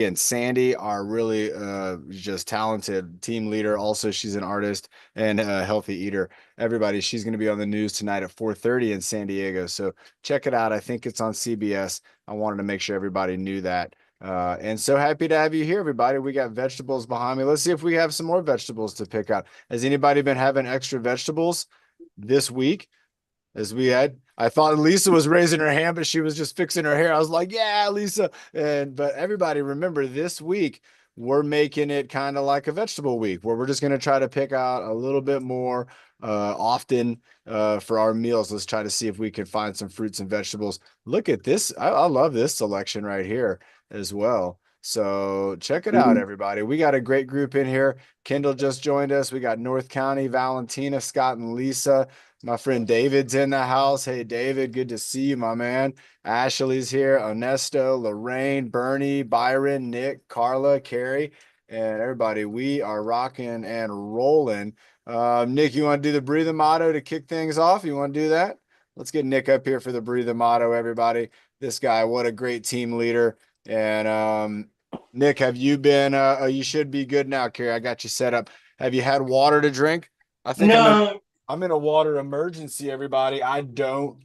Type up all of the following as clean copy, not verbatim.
and Sandy are really just talented team leader. Also, she's an artist and a healthy eater. Everybody, she's going to be on the news tonight at 4:30 in San Diego. So check it out. I think it's on CBS. I wanted to make sure everybody knew that. And so happy to have you here, everybody. We got vegetables behind me. Let's see if we have some more vegetables to pick out. Has anybody been having extra vegetables this week? As we had, I thought Lisa was raising her hand, but she was just fixing her hair. I was like, yeah, Lisa. But everybody remember this week, we're making it kind of like a vegetable week where we're just going to try to pick out a little bit more often for our meals. Let's try to see if we can find some fruits and vegetables. Look at this. I love this selection right here as well. So check it out, everybody. We got a great group in here. Kendall just joined us. We got North County, Valentina, Scott, and Lisa. My friend David's in the house. Hey, David, good to see you, my man. Ashley's here. Ernesto, Lorraine, Bernie, Byron, Nick, Carla, Carrie, and everybody. We are rocking and rolling. Nick, you want to do the breathing motto to kick things off? You want to do that? Let's get Nick up here for the breathing motto, everybody. This guy, what a great team leader. And Nick, have you been? You should be good now, Carrie. I got you set up. Have you had water to drink? I think No, I'm in a water emergency, everybody. I don't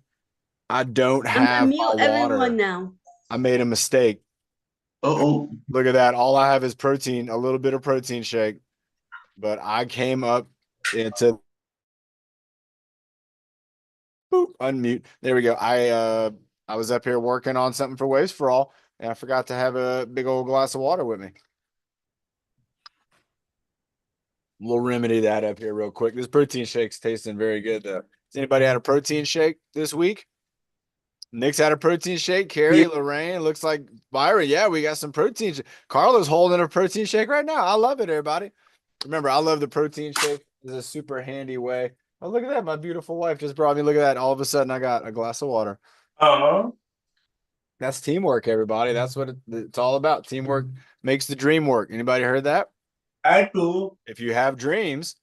I'm gonna have my mute everyone water. now. I made a mistake. oh, Look at that. All I have is protein, a little bit of protein shake. But I came up into boop, unmute. There we go. I was up here working on something for Waves for All, and I forgot to have a big old glass of water with me. We'll remedy that up here real quick. This protein shake's tasting very good though. Has anybody had a protein shake this week? Nick's had a protein shake. yeah. Carrie, Lorraine, looks like Byron. Yeah, we got some protein. Carla's holding a protein shake right now. I love it, everybody. Remember, I love the protein shake. It's a super handy way. Oh, look at that. My beautiful wife just brought me. Look at that. All of a sudden, I got a glass of water. Uh-huh. That's teamwork, everybody. That's what it's all about. Teamwork makes the dream work. Anybody heard that? I do. If you have dreams,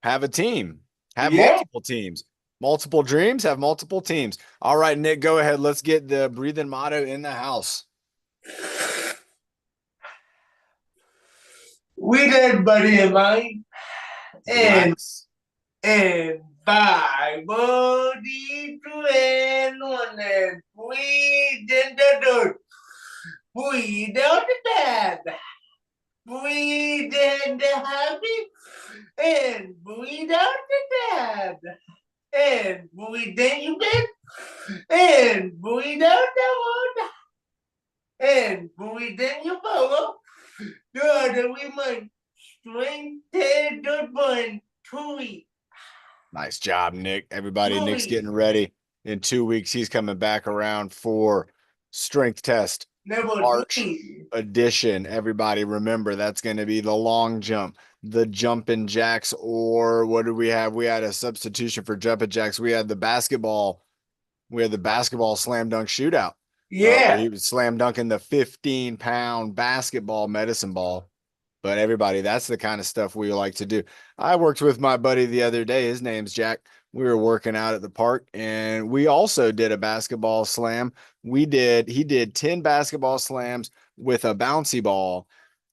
have a team, have Yeah. multiple teams. Multiple dreams, have multiple teams. All right, Nick, go ahead. Let's get the breathing motto in the house. We did, buddy of mine. And Nice. and five, body to and one and we did the dirt. We down the bad. We did the happy and we down the bad. And we did you bed and we down the wood and we did you follow. Good, we might strengthen the bun to Nice job, Nick. Everybody, Nick's Tui. getting ready. In 2 weeks, he's coming back around for strength test. Never March me. edition. Everybody remember that's going to be the long jump, the jumping jacks, or what did we have? We had a substitution for jumping jacks. We had the basketball. We had the basketball slam dunk shootout. Where Yeah. he was slam dunking the 15-pound basketball medicine ball. But everybody, that's the kind of stuff we like to do. I worked with my buddy the other day. His name's Jack. We were working out at the park and we also did a basketball slam. He did 10 basketball slams with a bouncy ball.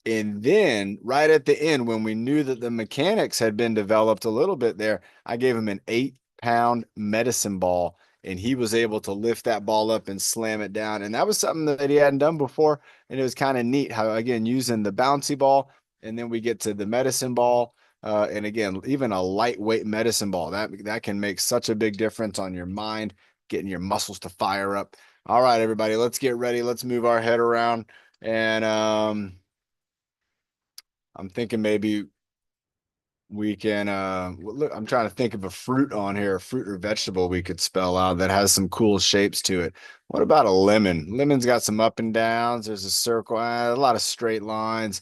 And then right at the end, when we knew that the mechanics had been developed a little bit there, I gave him an 8-pound medicine ball and he was able to lift that ball up and slam it down. And that was something that he hadn't done before. And it was kind of neat how, again, using the bouncy ball and then we get to the medicine ball. And again, even a lightweight medicine ball that can make such a big difference on your mind, getting your muscles to fire up. All right, everybody, let's get ready. Let's move our head around. And I'm thinking maybe we can look, I'm trying to think of a fruit on here, a fruit or vegetable we could spell out that has some cool shapes to it. What about a lemon? Lemon's got some up and downs. There's a circle, a lot of straight lines.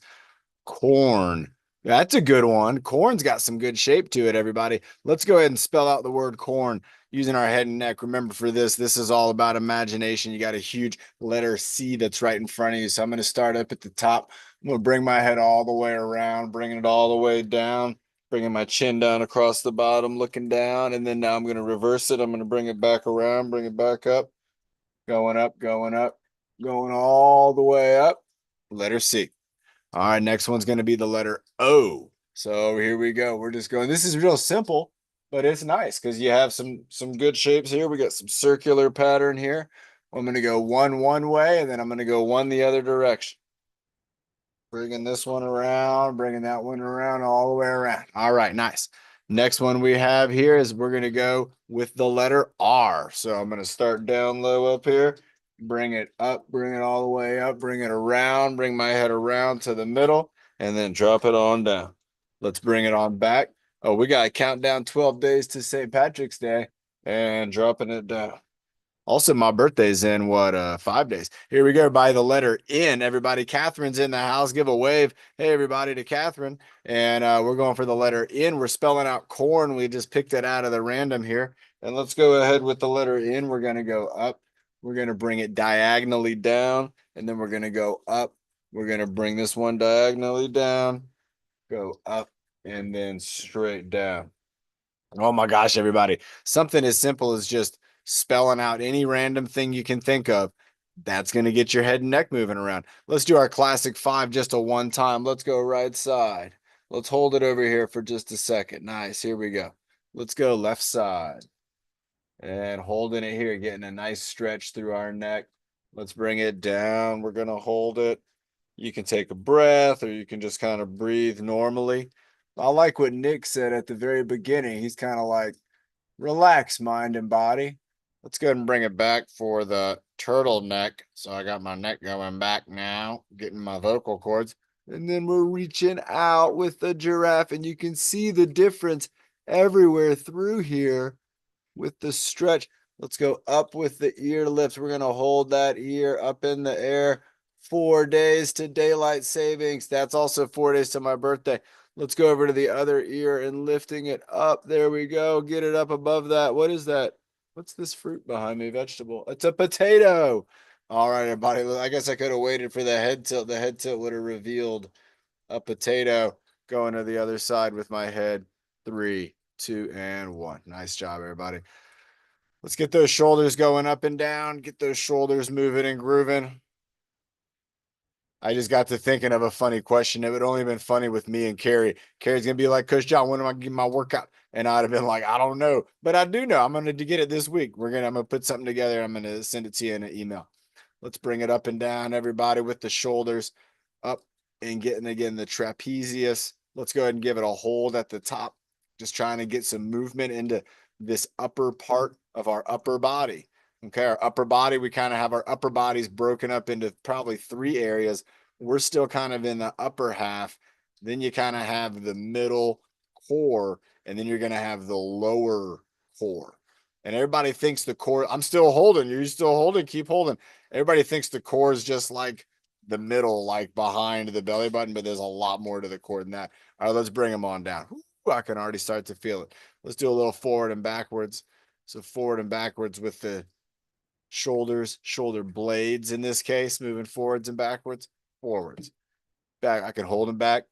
Corn. That's a good one. Corn's got some good shape to it, everybody. Let's go ahead and spell out the word corn using our head and neck. Remember, for this is all about imagination. You got a huge letter C that's right in front of you. So I'm going to start up at the top. I'm going to bring my head all the way around, bringing it all the way down, bringing my chin down across the bottom, looking down. And then now I'm going to reverse it. I'm going to bring it back around, bring it back up, going up, going up, going all the way up. Letter C. All right, next one's going to be the letter O. So here we go. We're just going. This is real simple, but it's nice because you have some good shapes here. We got some circular pattern here. I'm going to go one way, and then I'm going to go one the other direction. Bringing this one around, bringing that one around, all the way around. All right, nice. Next one we have here is we're going to go with the letter R. So I'm going to start down low up here, bring it up, bring it all the way up, bring it around, bring my head around to the middle, and then drop it on down. Let's bring it on back. Oh, we got to count down 12 days to St. Patrick's Day and dropping it down. Also, my birthday's in what 5 days. Here we go by the letter N. Everybody, Catherine's in the house. Give a wave. Hey, everybody, to Catherine. And we're going for the letter N. We're spelling out corn. We just picked it out of the random here. And let's go ahead with the letter N. We're going to go up. We're going to bring it diagonally down. And then we're going to go up. We're going to bring this one diagonally down, go up, and then straight down. Oh my gosh, everybody. Something as simple as just spelling out any random thing you can think of. That's going to get your head and neck moving around. Let's do our classic 5 just a one time. Let's go right side. Let's hold it over here for just a second. Nice. Here we go. Let's go left side. And holding it here, getting a nice stretch through our neck. Let's bring it down. We're going to hold it. You can take a breath or you can just kind of breathe normally. I like what Nick said at the very beginning. He's kind of like, relax, mind and body. Let's go ahead and bring it back for the turtleneck. So I got my neck going back now, getting my vocal cords. And then we're reaching out with the giraffe, and you can see the difference everywhere through here with the stretch. Let's go up with the ear lifts. We're going to hold that ear up in the air. 4 days to daylight savings. That's also 4 days to my birthday. Let's go over to the other ear and lifting it up. There we go. Get it up above that. What is that? What's this fruit behind me? Vegetable. It's a potato. All right, everybody. I guess I could have waited for the head tilt. The head tilt would have revealed a potato. Going to the other side with my head. 3, 2, and 1. Nice job, everybody. Let's get those shoulders going up and down. Get those shoulders moving and grooving. I just got to thinking of a funny question. It would only have been funny with me and Carrie. Carrie's gonna be like, Coach John, when am I getting my workout? And I'd have been like, I don't know, but I do know. I'm gonna get it this week. I'm gonna put something together. I'm gonna send it to you in an email. Let's bring it up and down, everybody, with the shoulders up and getting again the trapezius. Let's go ahead and give it a hold at the top. Just trying to get some movement into this upper part of our upper body. Okay, our upper body, we kind of have our upper bodies broken up into probably 3 areas. We're still kind of in the upper half. Then you kind of have the middle core, and then you're going to have the lower core. And everybody thinks the core, I'm still holding. You're still holding, keep holding. Everybody thinks the core is just like the middle, like behind the belly button, but there's a lot more to the core than that. All right, let's bring them on down. Ooh, I can already start to feel it. Let's do a little forward and backwards. So forward and backwards with the shoulders, shoulder blades in this case, moving forwards and backwards, forwards, back. I can hold them back,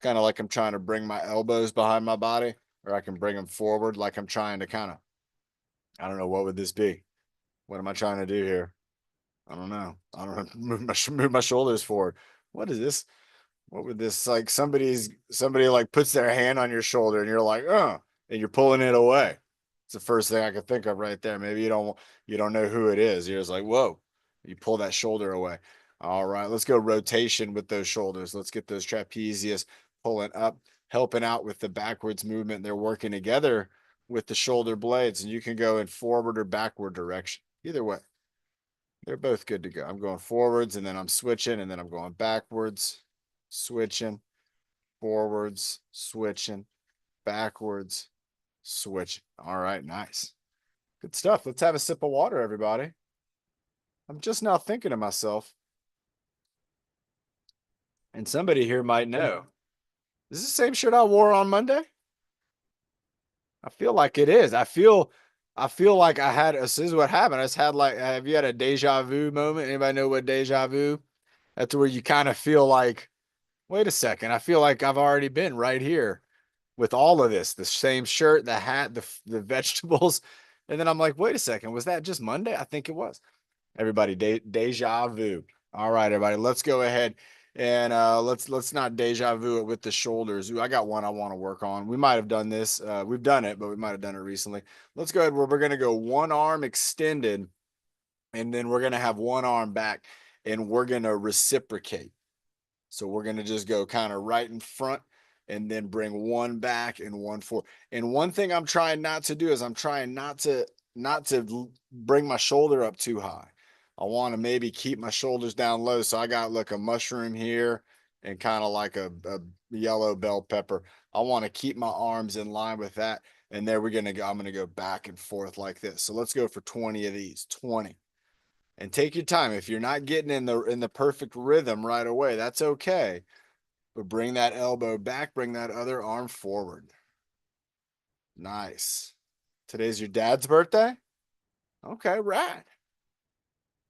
kind of like I'm trying to bring my elbows behind my body, or I can bring them forward like I'm trying to kind of, I don't know, what would this be? What am I trying to do here? I don't know. I don't know. Move my shoulders forward. What is this? What would this like? Somebody like puts their hand on your shoulder and you're like, and you're pulling it away. It's the first thing I could think of right there. Maybe you don't know who it is. You're just like, whoa, you pull that shoulder away. All right, let's go rotation with those shoulders. Let's get those trapezius pulling up, helping out with the backwards movement. They're working together with the shoulder blades, and you can go in forward or backward direction. Either way, they're both good to go. I'm going forwards and then I'm switching and then I'm going backwards, switching, forwards, switching, backwards, switching. All right, nice. Good stuff. Let's have a sip of water, everybody. I'm just now thinking to myself, and somebody here might know. Is this the same shirt I wore on Monday? I feel like it is. I feel like I had this is what happened. I just had like have you had a deja vu moment? Anybody know what deja vu? That's where you kind of feel like, wait a second, I feel like I've already been right here with all of this, the same shirt, the hat, the vegetables. And then I'm like, wait a second, was that just Monday? I think it was. Everybody, deja vu. All right, everybody, let's go ahead and let's not deja vu it with the shoulders. Ooh, I got one I want to work on. We might have done this. We've done it, but we might have done it recently. Let's go ahead where we're going to go one arm extended, and then we're going to have one arm back, and we're going to reciprocate. So we're going to just go kind of right in front and then bring one back and one forward. And one thing I'm trying not to do is I'm trying not to bring my shoulder up too high. I want to maybe keep my shoulders down low. So I got like a mushroom here and kind of like a yellow bell pepper. I want to keep my arms in line with that. And there we're gonna go. I'm gonna go back and forth like this. So let's go for 20 of these. 20. And take your time. If you're not getting in the perfect rhythm right away, that's okay. But bring that elbow back, bring that other arm forward. Nice. Today's your dad's birthday? Okay, right.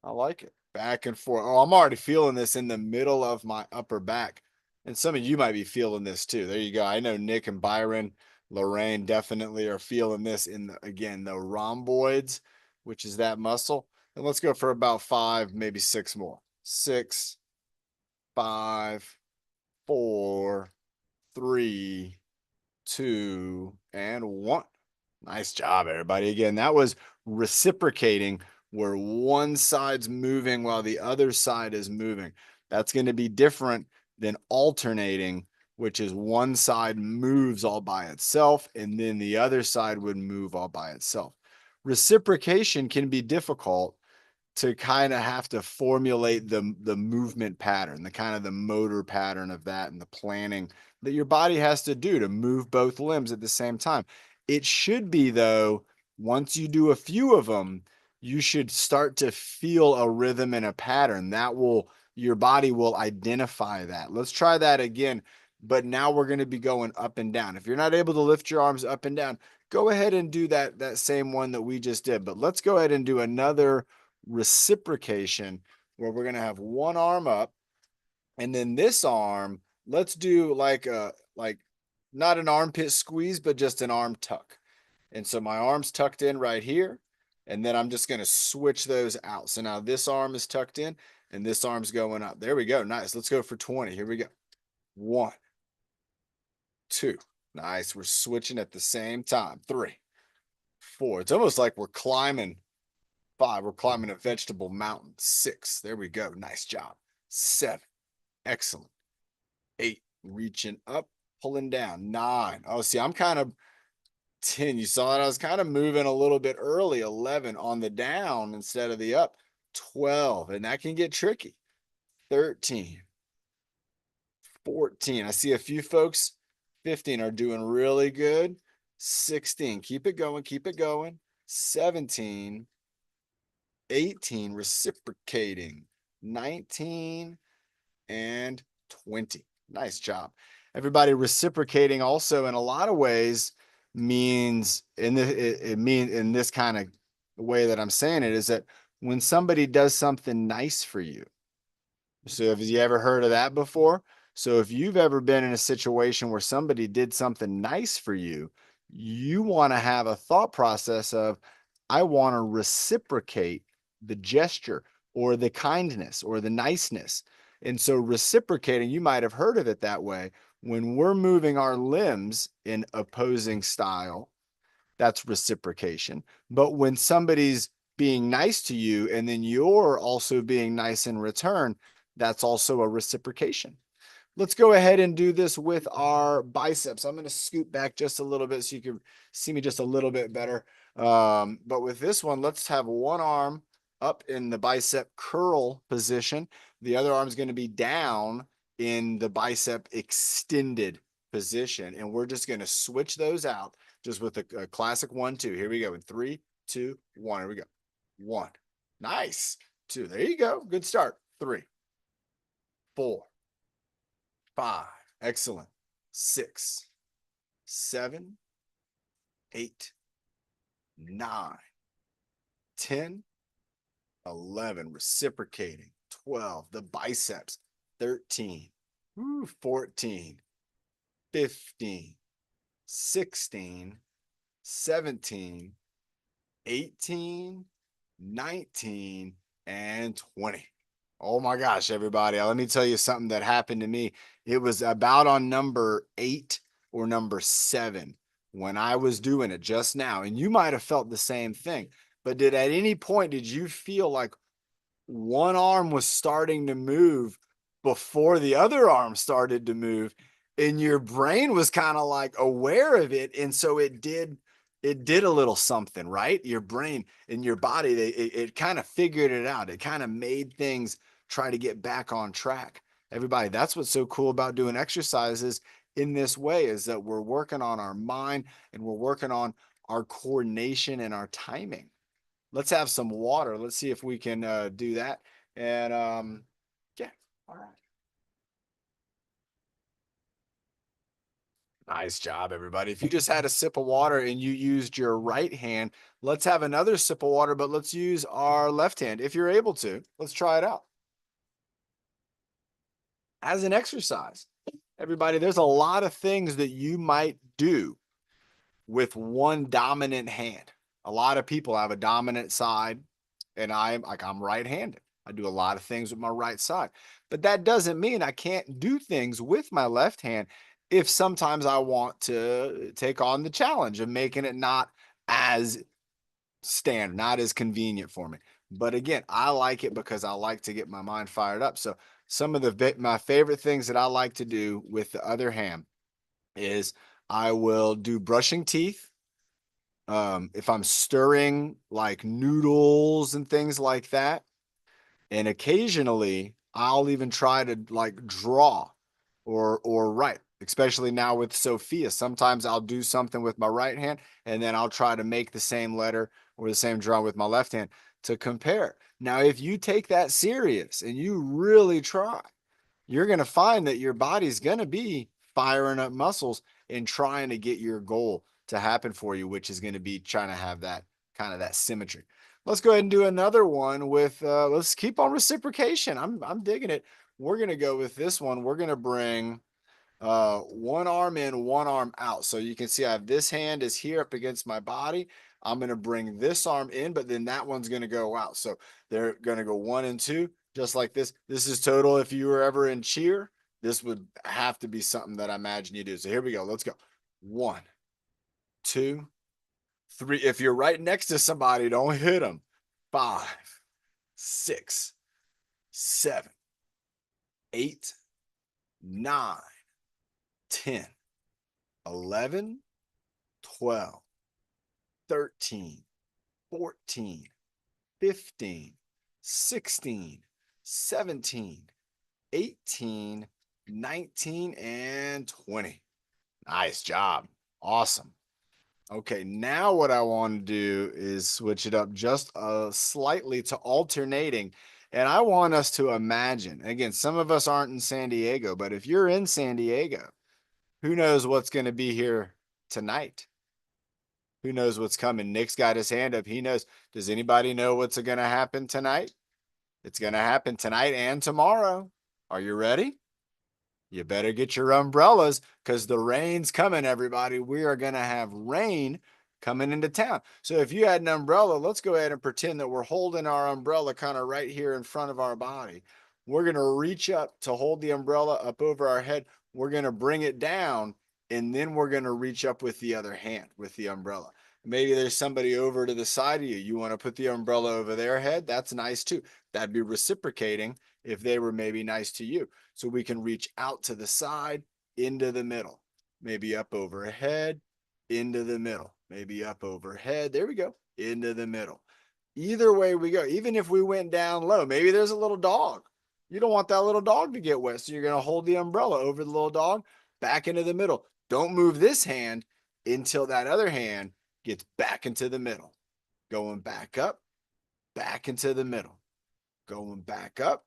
I like it. Back and forth. Oh, I'm already feeling this in the middle of my upper back. And some of you might be feeling this too. There you go. I know Nick and Byron, Lorraine definitely are feeling this in again, the rhomboids, which is that muscle. And let's go for about 5, maybe 6 more. 6, 5, 4, 3, 2, and 1. Nice job, everybody. Again, that was reciprocating where one side's moving while the other side is moving. That's going to be different than alternating, which is one side moves all by itself and then the other side would move all by itself. Reciprocation can be difficult to kind of have to formulate the movement pattern, the kind of the motor pattern of that and the planning that your body has to do to move both limbs at the same time. It should be though, once you do a few of them, you should start to feel a rhythm and a pattern that will your body will identify that. Let's try that again, but now we're going to be going up and down. If you're not able to lift your arms up and down, go ahead and do that same one that we just did. But let's go ahead and do another reciprocation where we're going to have one arm up and then this arm, let's do like not an armpit squeeze, but just an arm tuck. And so my arm's tucked in right here. And then I'm just going to switch those out. So now this arm is tucked in and this arm's going up. There we go. Nice. Let's go for 20. Here we go. 1, 2. Nice. We're switching at the same time. 3, 4. It's almost like we're climbing. 5, we're climbing a vegetable mountain. 6, there we go. Nice job. 7, excellent. 8, reaching up, pulling down. 9, oh, see, I'm kind of 10. You saw that I was kind of moving a little bit early. 11 on the down instead of the up. 12, and that can get tricky. 13, 14. I see a few folks. 15 are doing really good. 16, keep it going, keep it going. 17, 18, reciprocating. 19 and 20. Nice job. Everybody, reciprocating also in a lot of ways means in this kind of way that I'm saying it is that when somebody does something nice for you. So have you ever heard of that before? So if you've ever been in a situation where somebody did something nice for you, you want to have a thought process of, I want to reciprocate the gesture or the kindness or the niceness. And so reciprocating, you might have heard of it that way. When we're moving our limbs in opposing style, that's reciprocation. But when somebody's being nice to you and then you're also being nice in return, that's also a reciprocation. Let's go ahead and do this with our biceps. I'm going to scoot back just a little bit so you can see me just a little bit better. But with this one, let's have one arm up in the bicep curl position. The other arm is going to be down in the bicep extended position. And we're just going to switch those out just with a classic 1, 2. Here we go. In 3, 2, 1. Here we go. 1. Nice. 2. There you go. Good start. 3, 4, 5. Excellent. 6, 7, 8, 9, 10, 11. Reciprocating. 12. The biceps. 13, 14, 15, 16, 17, 18, 19, and 20. Oh my gosh, everybody. Let me tell you something that happened to me. It was about on number 8 or number 7 when I was doing it just now. And you might have felt the same thing. But did at any point did you feel like one arm was starting to move before the other arm started to move, and your brain was kind of like aware of it, and so it did a little something, right? Your brain and your body, it kind of figured it out. It kind of made things try to get back on track. Everybody, that's what's so cool about doing exercises in this way, is that we're working on our mind and we're working on our coordination and our timing. Let's have some water. Let's see if we can do that. And yeah, all right. Nice job, everybody. If you just had a sip of water and you used your right hand, let's have another sip of water, but let's use our left hand if you're able to. Let's try it out as an exercise. Everybody, there's a lot of things that you might do with one dominant hand. A lot of people have a dominant side, and I'm right-handed. I do a lot of things with my right side. But that doesn't mean I can't do things with my left hand if sometimes I want to take on the challenge of making it not as standard, not as convenient for me. But again, I like it because I like to get my mind fired up. So some of my favorite things that I like to do with the other hand is I will do brushing teeth. If I'm stirring like noodles and things like that, and occasionally I'll even try to like draw or write, especially now with Sophia. Sometimes I'll do something with my right hand and then I'll try to make the same letter or the same drawing with my left hand to compare. Now, if you take that serious and you really try, you're going to find that your body's going to be firing up muscles and trying to get your goal to happen for you, which is going to be trying to have that kind of that symmetry. Let's go ahead and do another one with let's keep on reciprocation. I'm digging it. We're going to go with this one. We're going to bring one arm in, one arm out. So you can see I have this hand is here up against my body. I'm going to bring this arm in, but then that one's going to go out. So they're going to go 1 and 2, just like this. This is total. If you were ever in cheer, this would have to be something that I imagine you do. So here we go. Let's go. 1, 2, 3. If you're right next to somebody, don't hit them. 5, 6, 7, 8, 9, 10, 11, 12, 13, 14, 15, 16, 17, 18, 19, and 20. Nice job. Awesome. Okay, now what I want to do is switch it up just slightly to alternating. And I want us to imagine, again, some of us aren't in San Diego, but if you're in San Diego, who knows what's going to be here tonight? Who knows what's coming? Nick's got his hand up. He knows. Does anybody know what's going to happen tonight? It's going to happen tonight and tomorrow. Are you ready? You better get your umbrellas because the rain's coming, everybody. We are going to have rain coming into town. So if you had an umbrella, let's go ahead and pretend that we're holding our umbrella kind of right here in front of our body. We're going to reach up to hold the umbrella up over our head. We're going to bring it down, and then we're going to reach up with the other hand with the umbrella. Maybe there's somebody over to the side of you. You want to put the umbrella over their head? That's nice too. That'd be reciprocating if they were maybe nice to you. So we can reach out to the side, into the middle, maybe up overhead, into the middle, maybe up overhead. There we go, into the middle. Either way we go, even if we went down low, maybe there's a little dog. You don't want that little dog to get wet. So you're going to hold the umbrella over the little dog, back into the middle. Don't move this hand until that other hand gets back into the middle. Going back up, back into the middle. Going back up,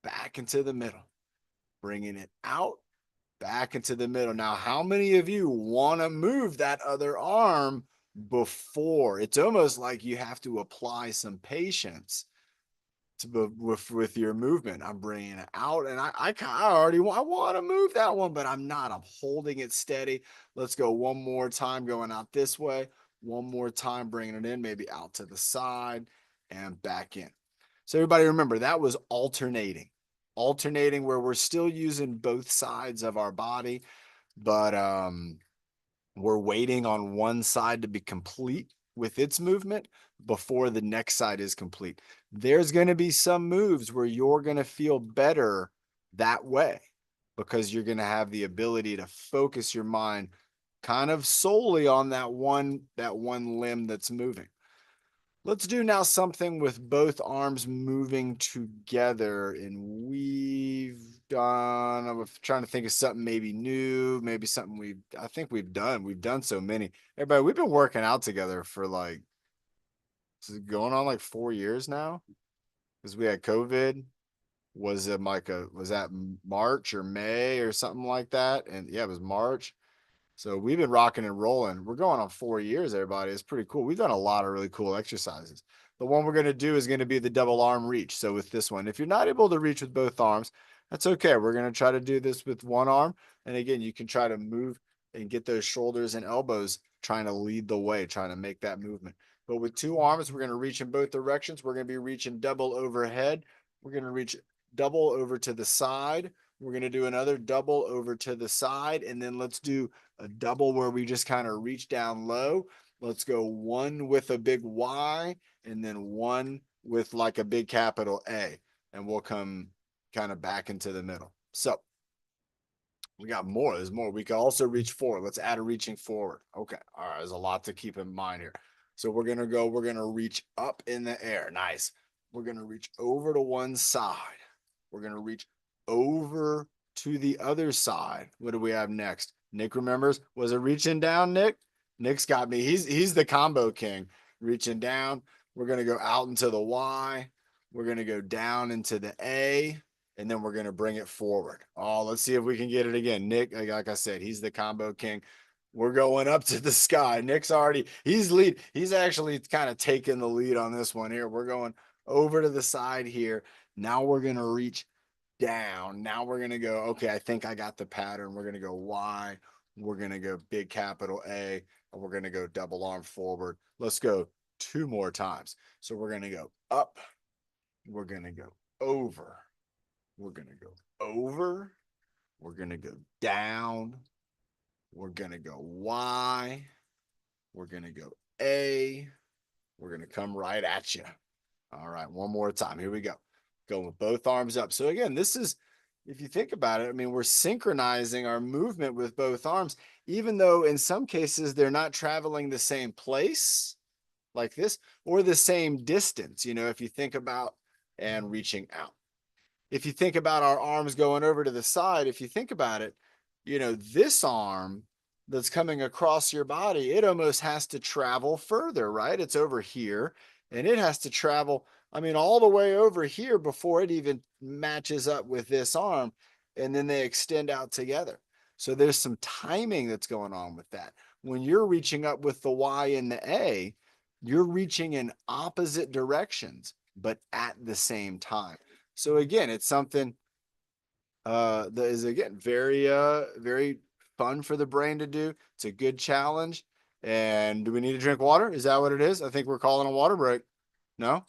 back into the middle. Bringing it out, back into the middle. Now, how many of you want to move that other arm before? It's almost like you have to apply some patience with your movement. I'm bringing it out, and I already I want to move that one, but I'm not. I'm holding it steady. Let's go one more time, going out this way. One more time, bringing it in, maybe out to the side and back in. So everybody remember that was alternating where we're still using both sides of our body, but we're waiting on one side to be complete with its movement before the next side is complete. There's going to be some moves where you're going to feel better that way because you're going to have the ability to focus your mind kind of solely on that one limb that's moving. Let's do now something with both arms moving together. And I'm trying to think of something maybe new, maybe something I think we've done so many. Everybody, we've been working out together for like, this is going on like 4 years now because we had COVID. Was that March or May or something like that? And yeah, it was March. So we've been rocking and rolling. We're going on 4 years, everybody. It's pretty cool. We've done a lot of really cool exercises. The one we're going to do is going to be the double arm reach. So with this one, if you're not able to reach with both arms, that's okay. We're going to try to do this with one arm. And again, you can try to move and get those shoulders and elbows trying to lead the way, trying to make that movement. But with two arms, we're going to reach in both directions. We're going to be reaching double overhead. We're going to reach double over to the side. We're going to do another double over to the side. And then let's do a double where we just kind of reach down low. Let's go one with a big Y and then one with like a big capital A. And we'll come kind of back into the middle. So we got more. There's more. We can also reach forward. Let's add a reaching forward. Okay. All right. There's a lot to keep in mind here. So we're going to reach up in the air. Nice. We're going to reach over to one side. We're going to reach over to the other side. What do we have next? Nick remembers. Was it reaching down, Nick? Nick's got me. He's the combo king. Reaching down. We're going to go out into the Y. We're going to go down into the A. And then we're going to bring it forward. Oh, let's see if we can get it again. Nick, like I said, he's the combo king. We're going up to the sky. He's actually kind of taking the lead on this one here. We're going over to the side here. Now we're going to reach down. Now we're going to go, okay, I think I got the pattern. We're going to go Y. We're going to go big capital A, and we're going to go double arm forward. Let's go 2 more times. So we're going to go up. We're going to go over. We're going to go over. We're going to go down. We're going to go Y. We're going to go A. We're going to come right at you. All right, one more time. Here we go. Going with both arms up. So again, this is, if you think about it, I mean, we're synchronizing our movement with both arms, even though in some cases they're not traveling the same place like this or the same distance, if you think about and reaching out. If you think about our arms going over to the side, if you think about it, this arm that's coming across your body, it almost has to travel further, right? It's over here and it has to travel, all the way over here before it even matches up with this arm. And then they extend out together. So there's some timing that's going on with that. When you're reaching up with the Y and the A, you're reaching in opposite directions, but at the same time. So again, it's something that is again very fun for the brain to do. It's a good challenge. And do we need to drink water? Is that what it is? I think we're calling a water break. No?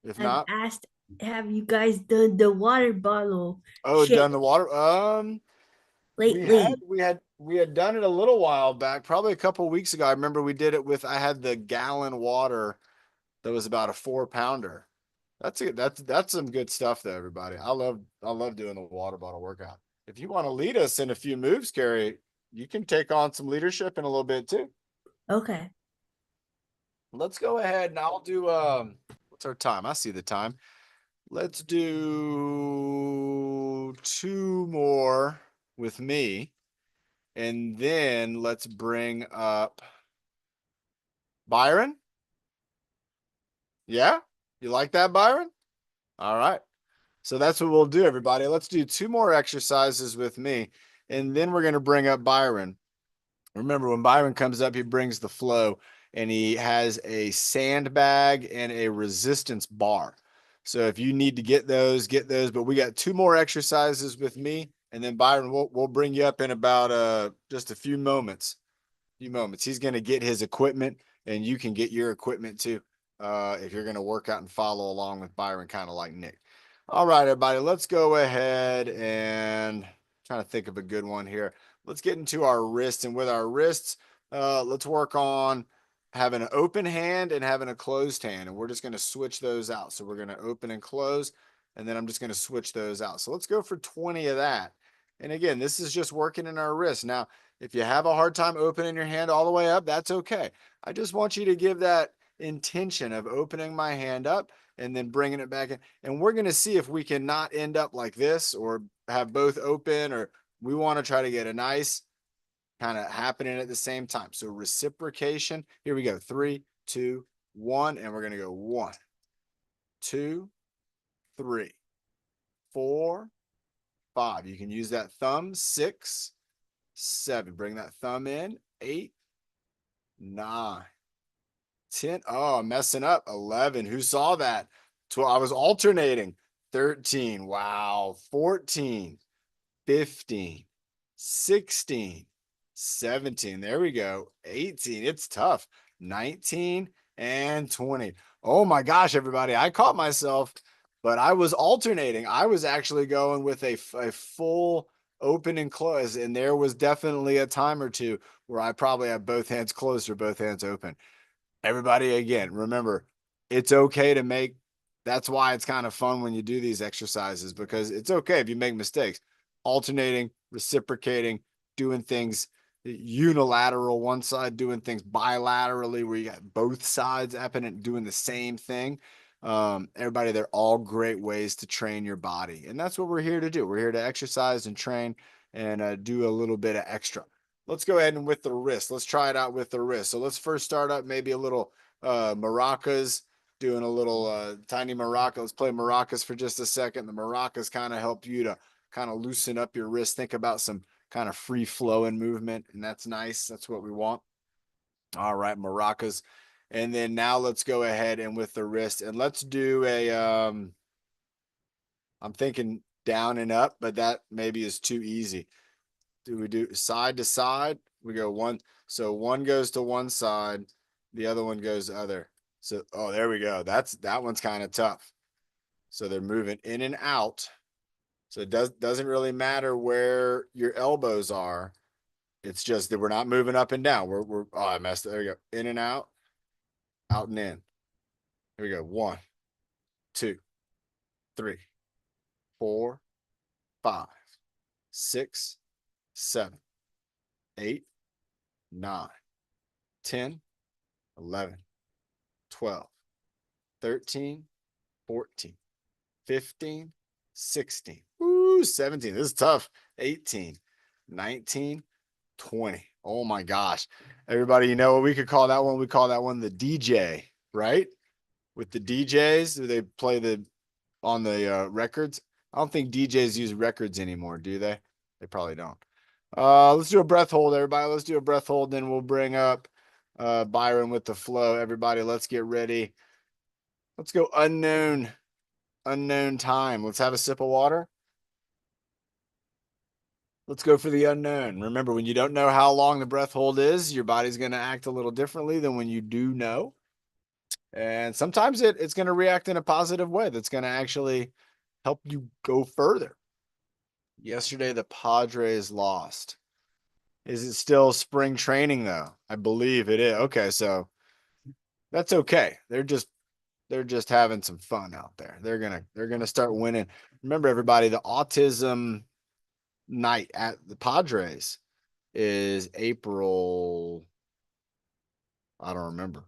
If I've not, asked, have you guys done the water bottle oh, shit done the water. lately? We had done it a little while back, probably a couple weeks ago. I remember we did it I had the gallon water that was about a 4-pounder. That's some good stuff though, everybody. I love doing the water bottle workout. If you want to lead us in a few moves, Carrie, you can take on some leadership in a little bit too. Okay. Let's go ahead and I'll do what's our time? I see the time. Let's do 2 more with me. And then let's bring up Byron. Yeah? You like that, Byron? All right. So that's what we'll do, everybody. Let's do 2 more exercises with me. And then we're going to bring up Byron. Remember, when Byron comes up, he brings the flow and he has a sandbag and a resistance bar. So if you need to get those. But we got 2 more exercises with me. And then Byron, we'll bring you up in about just a few moments. He's going to get his equipment and you can get your equipment too. if you're going to work out and follow along with Byron, kind of like Nick. All right, everybody, let's go ahead and trying to think of a good one here. Let's get into our wrists, and with our wrists, let's work on having an open hand and having a closed hand, and we're just going to switch those out. So we're going to open and close, and then I'm just going to switch those out. So let's go for 20 of that. And again, this is just working in our wrist. Now, if you have a hard time opening your hand all the way up, that's okay. I just want you to give that intention of opening my hand up and then bringing it back in. And we're going to see if we can not end up like this or have both open, or we want to try to get a nice kind of happening at the same time. So reciprocation. Here we go. 3, 2, 1. And we're going to go 1, 2, 3, 4, 5. You can use that thumb. 6, 7. Bring that thumb in. 8, 9, 10. Oh, I'm messing up. 11. Who saw that? 12. I was alternating. 13. Wow. 14, 15, 16, 17. There we go. 18. It's tough. 19 and 20. Oh my gosh, everybody. I caught myself, but I was alternating. I was actually going with a full open and close, and there was definitely a time or two where I probably have both hands closed or both hands open. Everybody, again, remember, it's okay to make, that's why it's kind of fun when you do these exercises, because it's okay if you make mistakes. Alternating, reciprocating, doing things unilateral, one side doing things bilaterally where you got both sides happening doing the same thing. Everybody, they're all great ways to train your body, and that's what we're here to do. We're here to exercise and train and do a little bit of extra. Let's go ahead and with the wrist. Let's try it out with the wrist. So let's first start up maybe a little maracas, doing a little tiny maraca. Let's play maracas for just a second. The maracas kind of help you to kind of loosen up your wrist. Think about some kind of free flowing movement, and that's nice. That's what we want. All right, maracas. And then now let's go ahead and with the wrist, and let's do a I'm thinking down and up, but that maybe is too easy. Do we do side to side? We go one. So one goes to one side, the other one goes the other. So, oh, there we go. That one's kind of tough. So they're moving in and out. So it doesn't really matter where your elbows are. It's just that we're not moving up and down. Oh, I messed it. There we go. In and out and in. Here we go. 1, 2, 3, 4, 5, 6, 7, 8, 9, 10, 11, 12, 13, 14, 15, 16, 17. This is tough. 18, 19, 20. Oh my gosh. Everybody, you know what we could call that one? We call that one the DJ, right? With the DJs, do they play on the records? I don't think DJs use records anymore, do they? They probably don't. Let's do a breath hold, everybody. Let's do a breath hold. Then we'll bring up Byron with the flow. Everybody, let's get ready. Let's go unknown time. Let's have a sip of water. Let's go for the unknown. Remember, when you don't know how long the breath hold is, your body's going to act a little differently than when you do know. And sometimes it's going to react in a positive way that's going to actually help you go further. Yesterday, the Padres lost. Is it still spring training though? I believe it is. Okay, so that's okay. They're just having some fun out there. They're gonna start winning. Remember, everybody, the autism night at the Padres is April, I don't remember,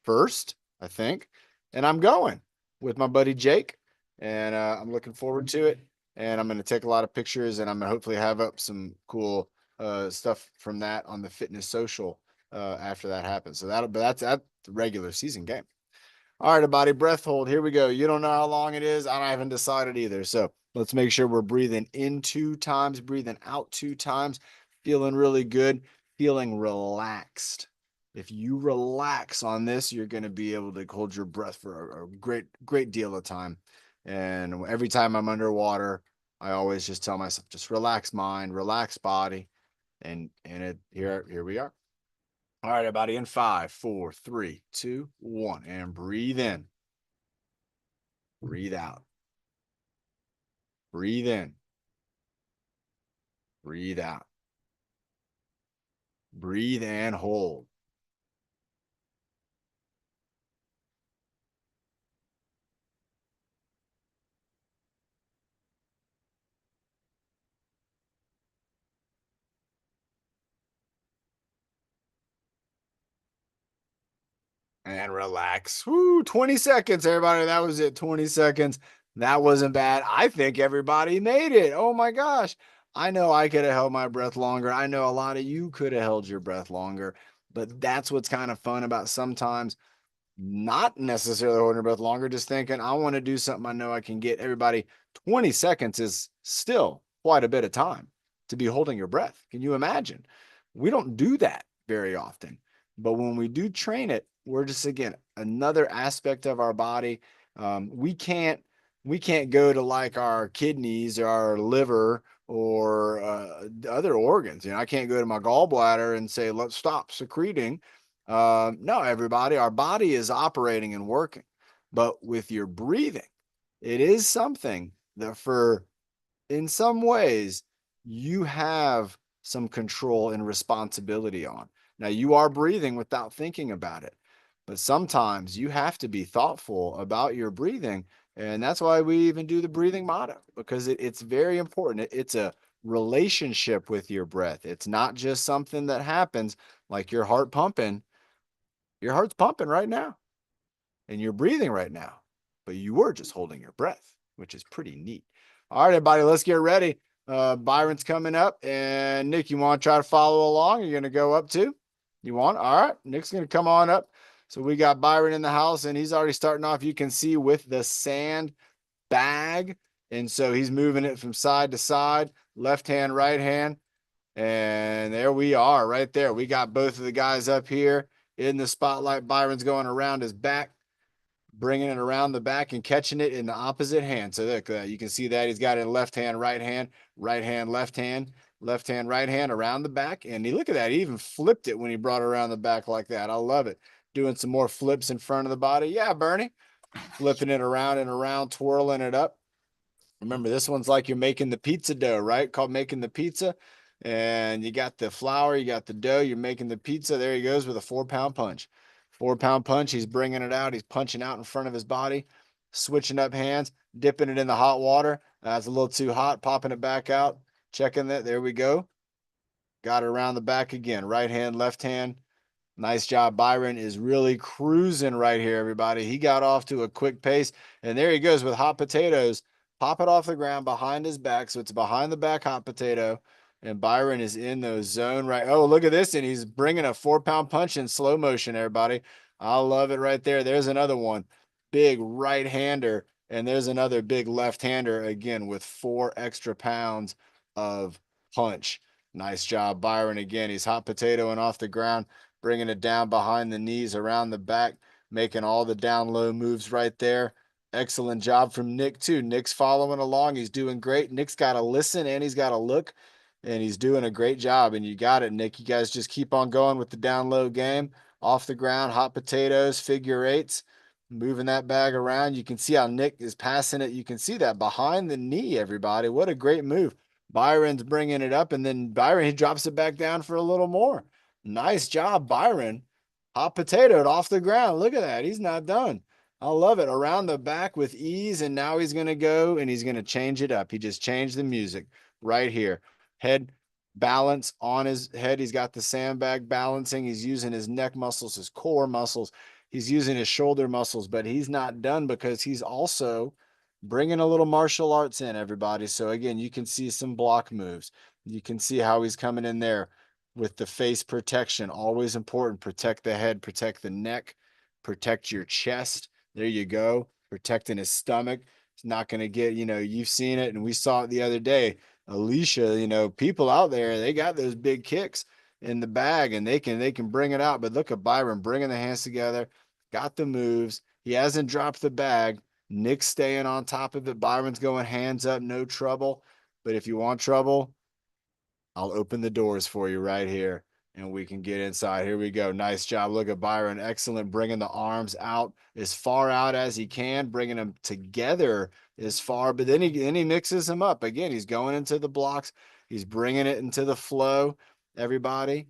1st, I think. And I'm going with my buddy Jake, and I'm looking forward to it. And I'm going to take a lot of pictures, and I'm going to hopefully have up some cool stuff from that on the fitness social after that happens. So that's the regular season game. All right, everybody, breath hold. Here we go. You don't know how long it is. I haven't decided either. So let's make sure we're breathing in 2 times, breathing out 2 times, feeling really good, feeling relaxed. If you relax on this, you're going to be able to hold your breath for a great deal of time. And every time I'm underwater, I always just tell myself, just relax mind, relax body. And here we are. All right, everybody, in 5, 4, 3, 2, 1, and breathe in. Breathe out. Breathe in. Breathe out. Breathe and hold. And relax. Woo, 20 seconds, everybody. That was it. 20 seconds. That wasn't bad. I think everybody made it. Oh my gosh. I know I could have held my breath longer. I know a lot of you could have held your breath longer. But that's what's kind of fun about sometimes not necessarily holding your breath longer, just thinking, I want to do something I know I can get. Everybody, 20 seconds is still quite a bit of time to be holding your breath. Can you imagine? We don't do that very often. But when we do train it, we're just, again, another aspect of our body. We can't go to like our kidneys or our liver or other organs. I can't go to my gallbladder and say, let's stop secreting. No, everybody, our body is operating and working, but with your breathing, it is something that in some ways, you have some control and responsibility on. Now, you are breathing without thinking about it, but sometimes you have to be thoughtful about your breathing. And that's why we even do the breathing motto, because it's very important. It's a relationship with your breath. It's not just something that happens like your heart pumping. Your heart's pumping right now and you're breathing right now, but you were just holding your breath, which is pretty neat. All right, everybody, let's get ready. Byron's coming up, and Nick, you want to try to follow along? You're going to go up too? You want? All right, Nick's going to come on up. So we got Byron in the house, and he's already starting off, you can see, with the sand bag. And so he's moving it from side to side, left hand, right hand. And there we are right there. We got both of the guys up here in the spotlight. Byron's going around his back, bringing it around the back and catching it in the opposite hand. So look, you can see that he's got it in left hand, right hand, right hand, left hand, left hand, right hand around the back. And look at that. He even flipped it when he brought it around the back like that. I love it. Doing some more flips in front of the body. Yeah, Bernie. Flipping it around and around, twirling it up. Remember, this one's like you're making the pizza dough, right? Called making the pizza. And you got the flour, you got the dough, you're making the pizza. There he goes with a 4-pound punch. 4-pound punch. He's bringing it out. He's punching out in front of his body, switching up hands, dipping it in the hot water. That's a little too hot, popping it back out, checking that. There we go. Got it around the back again. Right hand, left hand. Nice job. Byron is really cruising right here, everybody. He got off to a quick pace, and there he goes with hot potatoes. Pop it off the ground behind his back, so it's behind the back hot potato, and Byron is in the zone right. Oh, look at this, and he's bringing a 4-pound punch in slow motion, everybody. I love it right there. There's another one. Big right-hander, and there's another big left-hander, again, with 4 extra pounds of punch. Nice job, Byron. Again, he's hot potatoing off the ground, bringing it down behind the knees, around the back, making all the down low moves right there. Excellent job from Nick, too. Nick's following along. He's doing great. Nick's got to listen and he's got to look, and he's doing a great job. And you got it, Nick. You guys just keep on going with the down low game. Off the ground, hot potatoes, figure eights, moving that bag around. You can see how Nick is passing it. You can see that behind the knee, everybody. What a great move. Byron's bringing it up, and then Byron, he drops it back down for a little more. Nice job, Byron. Hot potatoed off the ground. Look at that. He's not done. I love it. Around the back with ease, and now he's going to go and he's going to change it up. He just changed the music right here. Head balance on his head. He's got the sandbag balancing. He's using his neck muscles, his core muscles. He's using his shoulder muscles, but he's not done because he's also bringing a little martial arts in, everybody. So again, you can see some block moves. You can see how he's coming in there with the face protection. Always important. Protect the head, protect the neck, protect your chest. There you go. Protecting his stomach. It's not going to get, you've seen it, and we saw it the other day. Alicia, people out there, they got those big kicks in the bag, and they can bring it out. But look at Byron bringing the hands together, got the moves. He hasn't dropped the bag. Nick's staying on top of it. Byron's going hands up, no trouble. But if you want trouble, I'll open the doors for you right here. and we can get inside. Here we go. Nice job. Look at Byron. Excellent. Bringing the arms out as far out as he can, bringing them together as far, but then he mixes them up. Again, he's going into the blocks. He's bringing it into the flow. Everybody,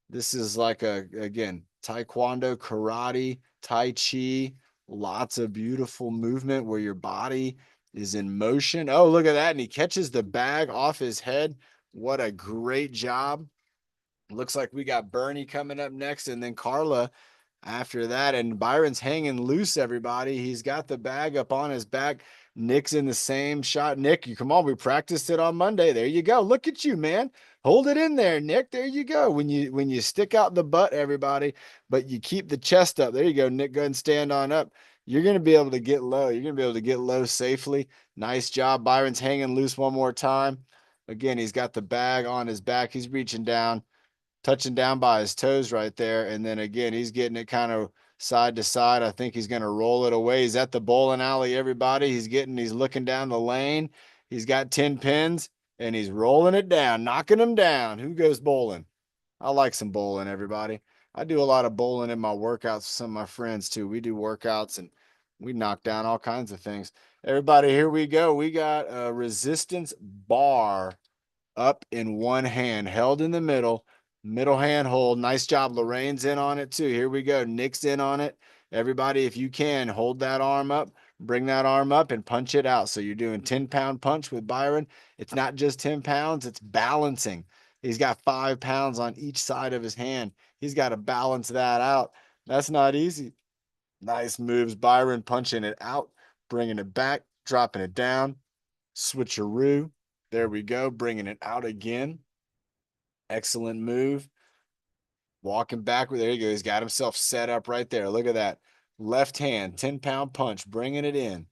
this is like again, taekwondo, karate, tai chi, lots of beautiful movement where your body is in motion. Oh, look at that. And he catches the bag off his head. What a great job. Looks like we got Bernie coming up next, and then Carla after that. And Byron's hanging loose, everybody. He's got the bag up on his back. Nick's in the same shot. Nick, you come on. We practiced it on Monday. There you go. Look at you, man. Hold it in there, Nick. There you go. When you stick out the butt, everybody, but you keep the chest up. There you go, Nick. Go ahead and stand on up. You're going to be able to get low. You're going to be able to get low safely. Nice job. Byron's hanging loose one more time. Again, he's got the bag on his back. He's reaching down, touching down by his toes right there. And then again, he's getting it kind of side to side. I think he's going to roll it away. He's at the bowling alley, everybody. He's looking down the lane. He's got 10 pins and he's rolling it down, knocking them down. Who goes bowling? I like some bowling, everybody. I do a lot of bowling in my workouts with some of my friends too. We do workouts and we knock down all kinds of things. Everybody, here we go. We got a resistance bar up in one hand, held in the middle hand hold. Nice job. Lorraine's in on it too. Here we go. Nick's in on it. Everybody, if you can, hold that arm up, bring that arm up and punch it out. So you're doing 10-pound punch with Byron. It's not just 10 pounds, it's balancing. He's got 5 pounds on each side of his hand. He's got to balance that out. That's not easy. Nice moves. Byron punching it out, bringing it back, dropping it down. Switcheroo. There we go. Bringing it out again. Excellent move. Walking backward. There you go. He's got himself set up right there. Look at that. Left hand, 10-pound punch, bringing it in,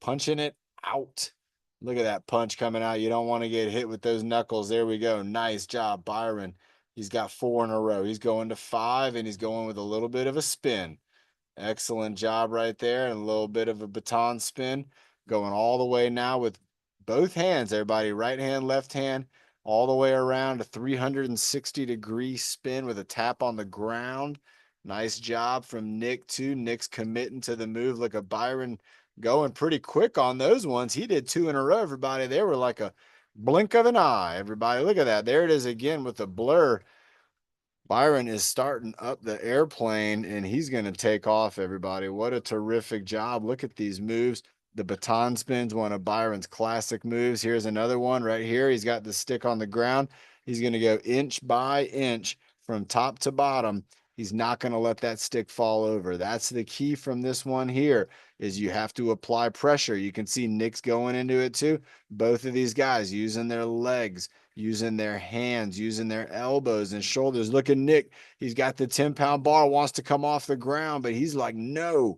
punching it out. Look at that punch coming out. You don't want to get hit with those knuckles. There we go. Nice job, Byron. He's got 4 in a row. He's going to 5, and he's going with a little bit of a spin. Excellent job right there, and a little bit of a baton spin. Going all the way now with both hands, everybody. Right hand, left hand, all the way around a 360-degree spin with a tap on the ground. Nice job from Nick, too. Nick's committing to the move. Look at Byron going pretty quick on those ones. He did 2 in a row, everybody. They were like a blink of an eye, everybody. Look at that. There it is again with the blur. Byron is starting up the airplane and he's going to take off, everybody. What a terrific job. Look at these moves. The baton spin's one of Byron's classic moves. Here's another one right here. He's got the stick on the ground. He's going to go inch by inch from top to bottom. He's not going to let that stick fall over. That's the key from this one here, is you have to apply pressure. You can see Nick's going into it too. Both of these guys using their legs, using their hands, using their elbows and shoulders. Look at Nick. He's got the 10-pound bar, wants to come off the ground, but he's like, no.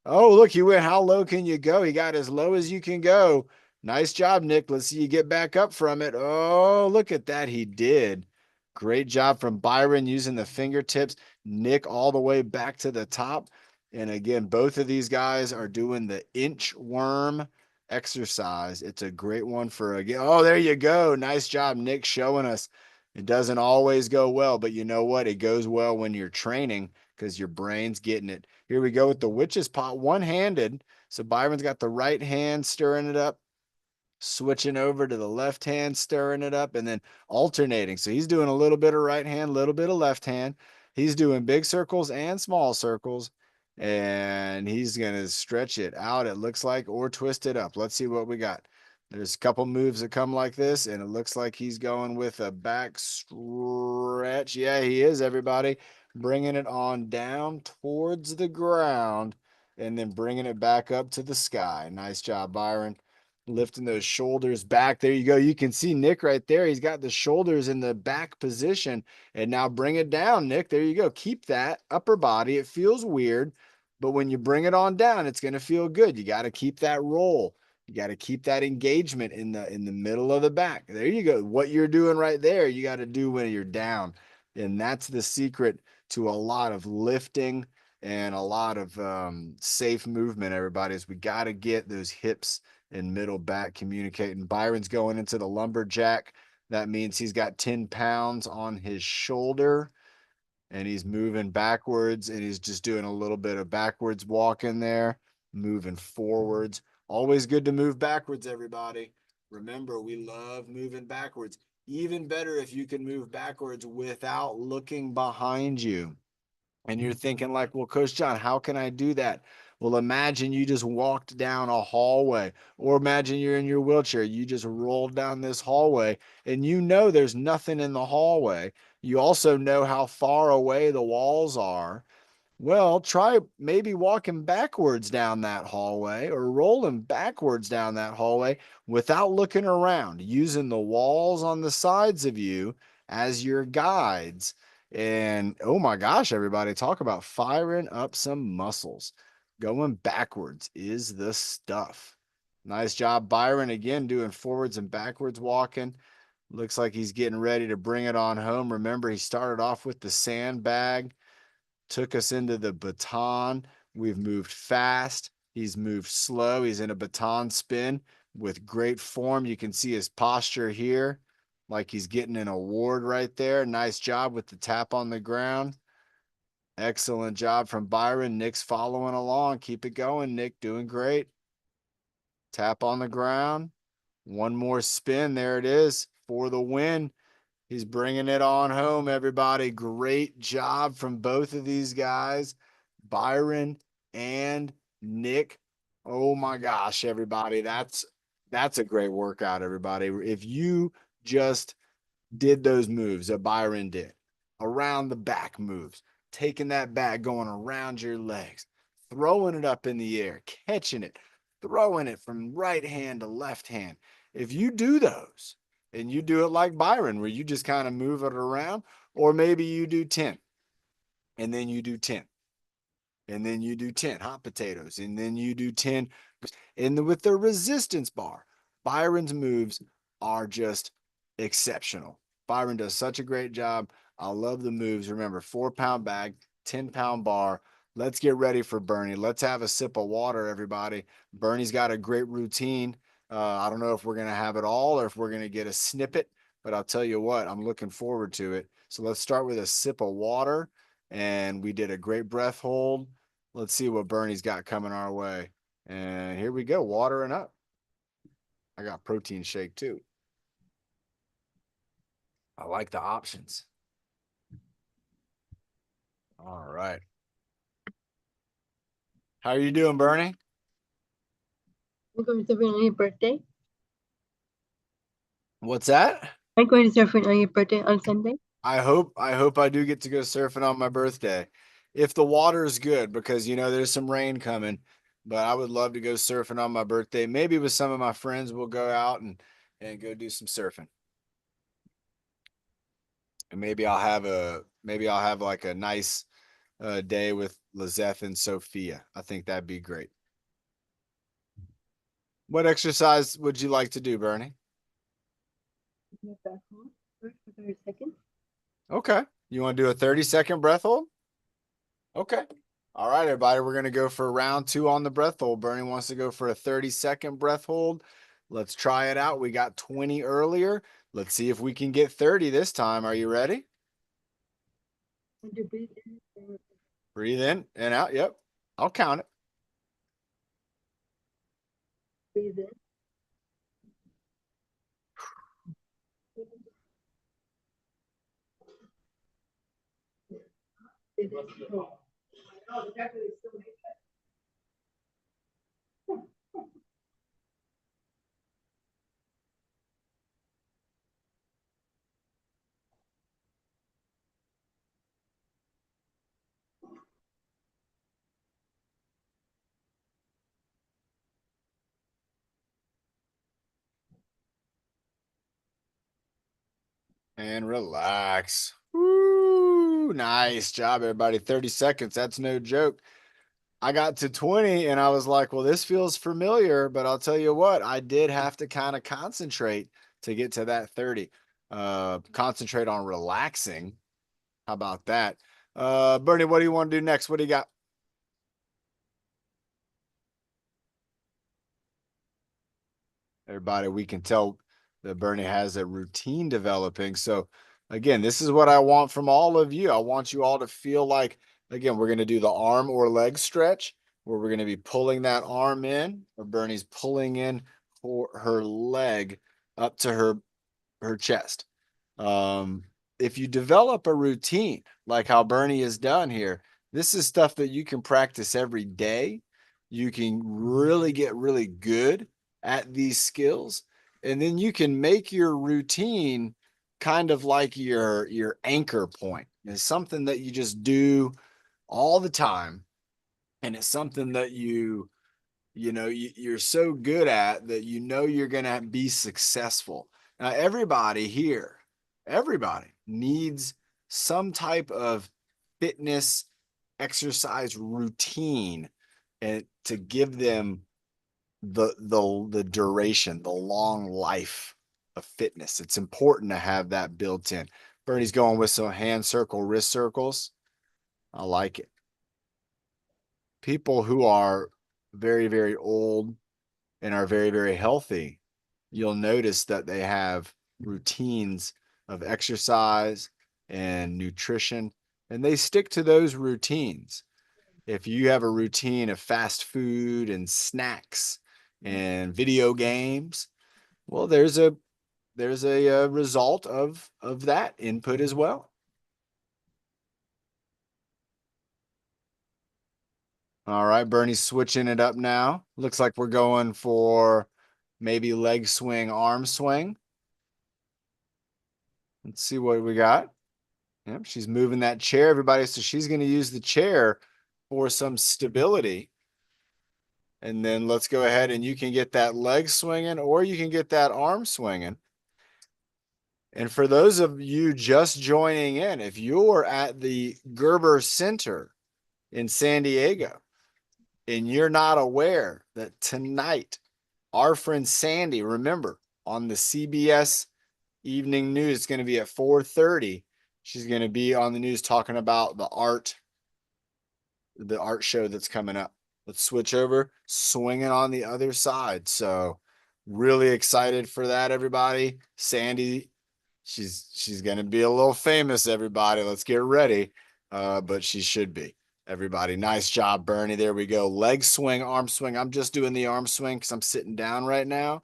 Oh, look, he went, how low can you go? He got as low as you can go. Nice job, Nick. Let's see you get back up from it. Oh, look at that. He did. Great job from Byron using the fingertips. Nick all the way back to the top. And again, both of these guys are doing the inchworm exercise. It's a great one for again. Oh, there you go. Nice job, Nick, showing us. It doesn't always go well, but you know what? It goes well when you're training because your brain's getting it. Here we go with the witch's pot, one-handed. So Byron's got the right hand stirring it up, switching over to the left hand, stirring it up, and then alternating. So he's doing a little bit of right hand, a little bit of left hand. He's doing big circles and small circles, and he's going to stretch it out, it looks like, or twist it up. Let's see what we got. There's a couple moves that come like this, and it looks like he's going with a back stretch. Yeah, he is, everybody. Bringing it on down towards the ground and then bringing it back up to the sky. Nice job, Byron. Lifting those shoulders back. There you go. You can see Nick right there. He's got the shoulders in the back position. And now bring it down, Nick. There you go. Keep that upper body. It feels weird, but when you bring it on down, it's going to feel good. You got to keep that roll. You got to keep that engagement in the middle of the back. There you go. What you're doing right there, you got to do when you're down. And that's the secret to a lot of lifting and a lot of safe movement, everybody, is we got to get those hips and middle back communicating. Byron's going into the lumberjack. That means he's got 10 pounds on his shoulder. and he's moving backwards, and he's just doing a little bit of backwards walking there, moving forwards. Always good to move backwards, everybody. Remember, we love moving backwards. Even better if you can move backwards without looking behind you. And you're thinking like, well, Coach John, how can I do that? Well, imagine you just walked down a hallway, or imagine you're in your wheelchair. You just rolled down this hallway and you know there's nothing in the hallway. You also know how far away the walls are. Well, try maybe walking backwards down that hallway or rolling backwards down that hallway without looking around, using the walls on the sides of you as your guides. And oh my gosh, everybody, talk about firing up some muscles. Going backwards is the stuff. Nice job, Byron, again, doing forwards and backwards walking. Looks like he's getting ready to bring it on home. Remember, he started off with the sandbag, took us into the baton. We've moved fast. He's moved slow. He's in a baton spin with great form. You can see his posture here, like he's getting an award right there. Nice job with the tap on the ground. Excellent job from Byron. Nick's following along. Keep it going, Nick. Doing great. Tap on the ground. One more spin. There it is for the win. He's bringing it on home, everybody. Great job from both of these guys, Byron and Nick. Oh my gosh, everybody. That's a great workout, everybody. If you just did those moves that Byron did, around the back moves, taking that back, going around your legs, throwing it up in the air, catching it, throwing it from right hand to left hand. If you do those and you do it like Byron, where you just kind of move it around, or maybe you do 10 and then you do 10 and then you do 10 hot potatoes and then you do 10 and with the resistance bar, Byron's moves are just exceptional. Byron does such a great job. I love the moves. Remember, 4-pound bag, 10-pound bar. Let's get ready for Bernie. Let's have a sip of water, everybody. Bernie's got a great routine. I don't know if we're going to have it all or if we're going to get a snippet, but I'll tell you what, I'm looking forward to it. So let's start with a sip of water. And we did a great breath hold. Let's see what Bernie's got coming our way. And here we go, watering up. I got protein shake too. I like the options. All right. How are you doing, Bernie? I'm going to surfing on your birthday. What's that? I'm going to surfing on your birthday on Sunday. I hope I do get to go surfing on my birthday. If the water is good, because there's some rain coming, but I would love to go surfing on my birthday. Maybe with some of my friends we'll go out and go do some surfing. And maybe I'll have like a nice day with Lizeth and Sophia. I think that'd be great. What exercise would you like to do, Bernie? Back home first for 30 seconds. Okay. You want to do a 30-second breath hold? Okay. All right, everybody. We're going to go for round 2 on the breath hold. Bernie wants to go for a 30-second breath hold. Let's try it out. We got 20 earlier. Let's see if we can get 30 this time. Are you ready? Breathe in and out. Yep. I'll count it. Breathe in. Breathe in. And relax. Woo! Nice job, everybody. 30 seconds. That's no joke. I got to 20 and I was like, well, this feels familiar, but I'll tell you what, I did have to kind of concentrate to get to that 30. Concentrate on relaxing. How about that? Bernie, what do you want to do next? What do you got? Everybody, we can tell that Bernie has a routine developing. So Again, this is what I want from all of you. I want you all to feel like, again, we're going to do the arm or leg stretch where we're going to be pulling that arm in, or Bernie's pulling in for her leg up to her chest. If you develop a routine like how Bernie has done here, this is stuff that you can practice every day. You can really get really good at these skills, and then you can make your routine kind of like your anchor point. It's something that you just do all the time, and it's something that you're so good at that you're going to be successful. Now, everybody needs some type of fitness exercise routine and to give them the duration, the long life of fitness. It's important to have that built in. Bernie's going with some hand circle, wrist circles. I like it. People who are very, very old and are very, very healthy, you'll notice that they have routines of exercise and nutrition, and they stick to those routines. If you have a routine of fast food and snacks and video games, well, there's a result of that input as well. All right, Bernie's switching it up now. Looks like we're going for maybe leg swing, arm swing. Let's see what we got. Yep, she's moving that chair, everybody. So she's going to use the chair for some stability. And then let's go ahead and you can get that leg swinging or you can get that arm swinging. And for those of you just joining in, if you're at the Gerber Center in San Diego and you're not aware that tonight, our friend Sandy, remember, on the CBS Evening News, it's going to be at 4:30. She's going to be on the news talking about the art show that's coming up. Let's switch over, swinging on the other side. So really excited for that, everybody. Sandy, she's going to be a little famous, everybody. Let's get ready. But she should be. Everybody, nice job, Bernie. There we go. Leg swing, arm swing. I'm just doing the arm swing because I'm sitting down right now.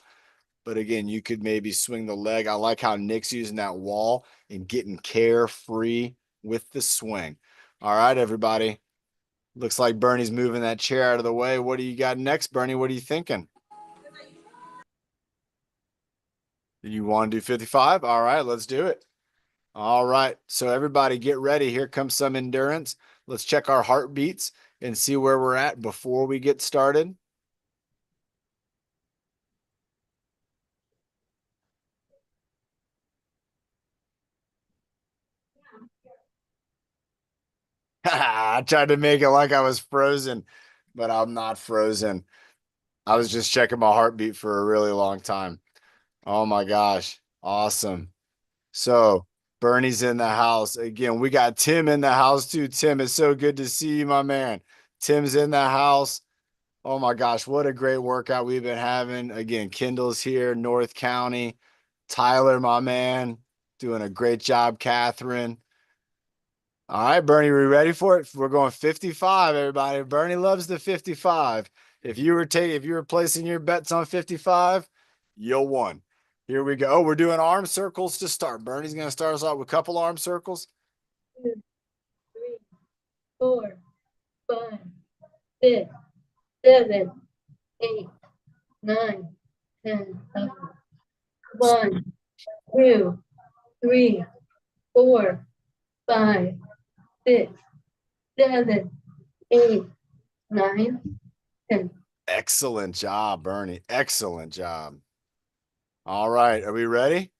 But again, you could maybe swing the leg. I like how Nick's using that wall and getting carefree with the swing. All right, everybody. Looks like Bernie's moving that chair out of the way. What do you got next, Bernie? What are you thinking? You want to do 55? All right, let's do it. All right. So everybody get ready. Here comes some endurance. Let's check our heartbeats and see where we're at before we get started. I tried to make it like I was frozen, but I'm not frozen. I was just checking my heartbeat for a really long time. Oh my gosh. Awesome. So Bernie's in the house. Again, we got Tim in the house too. Tim, it's so good to see you, my man. Tim's in the house. Oh my gosh, what a great workout we've been having. Again, Kendall's here, North County. Tyler, my man, doing a great job, Catherine. All right, Bernie, we ready for it? We're going 55, everybody. Bernie loves the 55. If you were placing your bets on 55, you won. Here we go. Oh, we're doing arm circles to start. Bernie's going to start us off with a couple arm circles. 2, 3, 4, 5, 6, 7, 8, 9, 10, 11. 1, 2, 3, 4, 5, 6, 7, 8, 9, 10. Excellent job, Bernie. Excellent job. All right. Are we ready?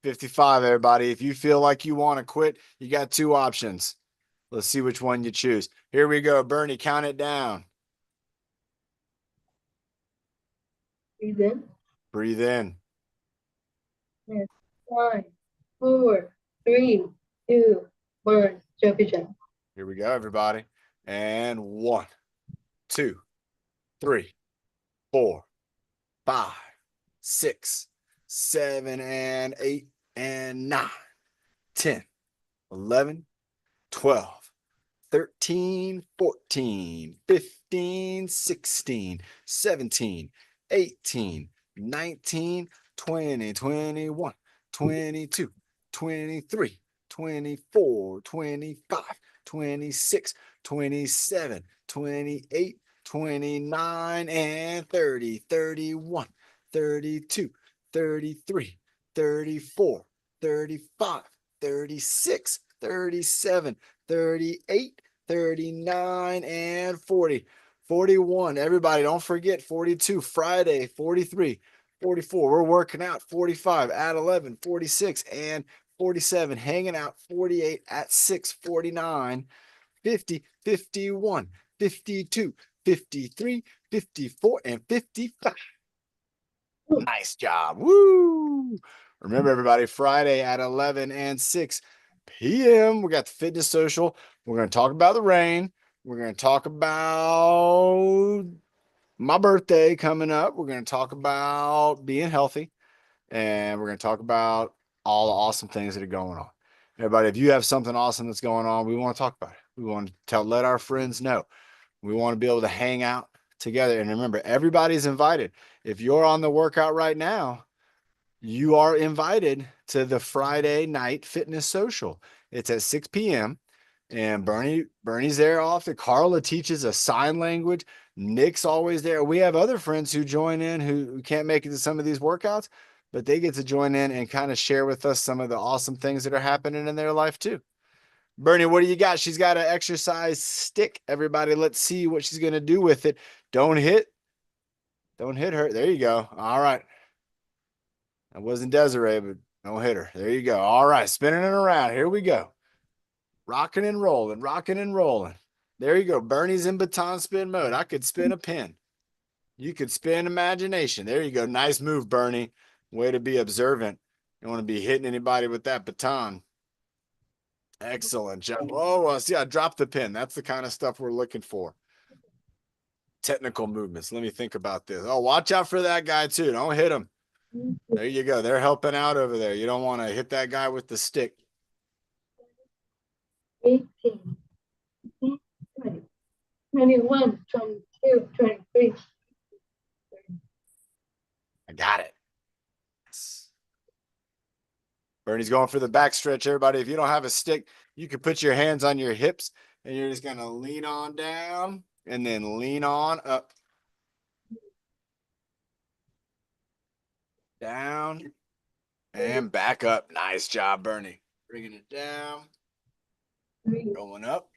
55, everybody. If you feel like you want to quit, you got two options. Let's see which one you choose. Here we go. Bernie, count it down. Breathe in. Breathe in. 5, 4, 3, 2, 1. Jump your jump. Here we go, everybody. And 1, 2, 3, 4, 5, 6, 7, and 8, and 9, 10, 11, 12, 13, 14, 15, 16, 17, 18, 19, 20, 21, 22, 23, 24, 25, 26, 27, 28, 29, and 30, 31, 32, 33, 34, 35, 36, 37, 38, 39, and 40. 41. Everybody, don't forget 42. Friday, 43, 44. We're working out. 45 at 11, 46, and 47. Hanging out. 48 at 6, 49, 50, 51, 52, 53, 54, and 55. Nice job. Woo! Remember, everybody, Friday at 11 and 6 p.m. We got the fitness social. We're going to talk about the rain. We're going to talk about my birthday coming up. We're going to talk about being healthy. And we're going to talk about all the awesome things that are going on. Everybody, if you have something awesome that's going on, we want to talk about it. We want to let our friends know. We want to be able to hang out together. And remember, everybody's invited. If you're on the workout right now, you are invited to the Friday night fitness social. It's at 6 p.m. And Bernie's there often. Carla teaches a sign language. Nick's always there. We have other friends who join in who can't make it to some of these workouts, but they get to join in and kind of share with us some of the awesome things that are happening in their life too. Bernie, what do you got? She's got an exercise stick. Everybody, let's see what she's going to do with it. Don't hit her. There you go. All right. That wasn't Desiree, but don't hit her. There you go. All right. Spinning it around. Here we go. Rocking and rolling, rocking and rolling. There you go. Bernie's in baton spin mode. I could spin a pin. You could spin imagination. There you go. Nice move, Bernie. Way to be observant. You don't want to be hitting anybody with that baton. Excellent job. Oh, see, I dropped the pin. That's the kind of stuff we're looking for. Technical movements. Let me think about this. Oh, watch out for that guy too. Don't hit him. There you go. They're helping out over there. You don't want to hit that guy with the stick. 18, 20, 21, 22, 23. I got it. Bernie's going for the back stretch, everybody. If you don't have a stick, you can put your hands on your hips and you're just going to lean on down and then lean on up. Down and back up. Nice job, Bernie. Bringing it down. Going up.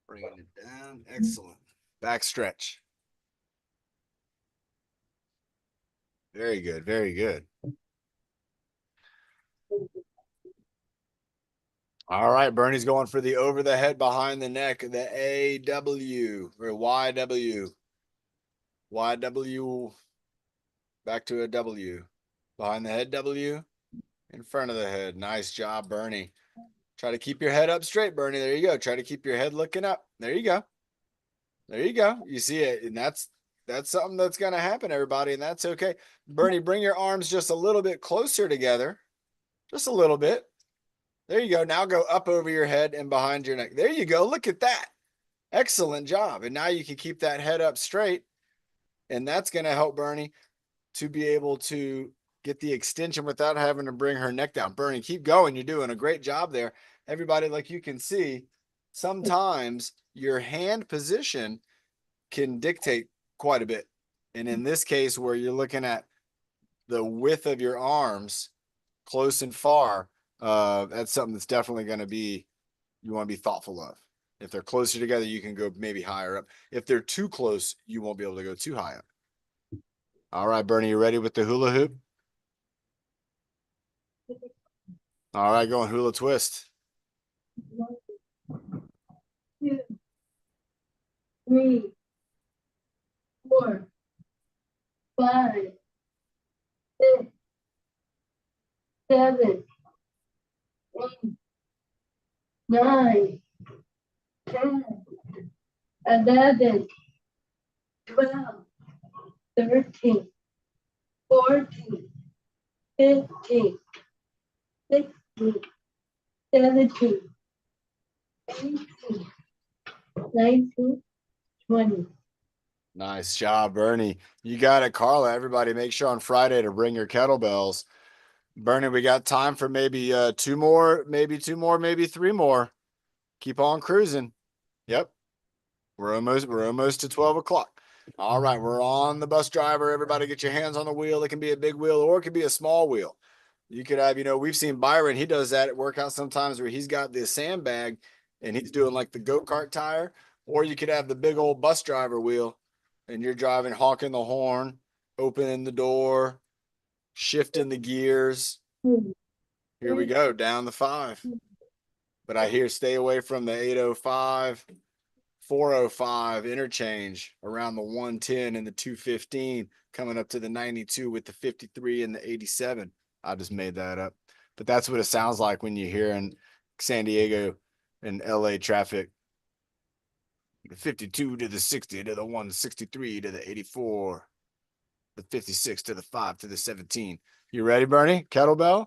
Bringing it down. Excellent. Back stretch. Very good. Very good. All right, Bernie's going for the over the head, behind the neck, the AW or YW. YW. Back to a W. Behind the head, W. In front of the head. Nice job, Bernie. Try to keep your head up straight, Bernie. There you go. Try to keep your head looking up. There you go. There you go. You see it. And that's something that's going to happen, everybody. And that's okay. Bernie, bring your arms just a little bit closer together. Just a little bit. There you go. Now go up over your head and behind your neck. There you go. Look at that. Excellent job. And now you can keep that head up straight. And that's going to help Bernie to be able to get the extension without having to bring her neck down. Bernie, keep going. You're doing a great job there. Everybody, like you can see, sometimes your hand position can dictate quite a bit. And in this case, where you're looking at the width of your arms close and far, that's something that's definitely going to be, you want to be thoughtful of. If they're closer together, you can go maybe higher up. If they're too close, you won't be able to go too high up. All right, Bernie, you ready with the hula hoop? All right, going hula twist. 1, 2, 3, 4, 5, 6, 7, 8, 9, 10, 11, 12, 13, 14, 15, 16, 17, 18, 19, 20. Nice job, Bernie. You got it, Carla. Everybody, make sure on Friday to bring your kettlebells. Bernie, we got time for maybe two more, maybe three more. Keep on cruising. Yep. We're almost to 12 o'clock. All right, we're on the bus driver. Everybody get your hands on the wheel. It can be a big wheel or it could be a small wheel. You could have, we've seen Byron, he does that at workouts sometimes where he's got the sandbag and he's doing like the go-kart tire, or you could have the big old bus driver wheel and you're driving, honking the horn, opening the door, shifting the gears. Here we go, down the 5. But I hear stay away from the 805, 405 interchange around the 110 and the 215, coming up to the 92 with the 53 and the 87. I just made that up. But that's what it sounds like when you hear in San Diego and LA traffic. The 52 to the 60 to the 163 to the 84, the 56 to the 5 to the 17. You ready, Bernie? Kettlebell?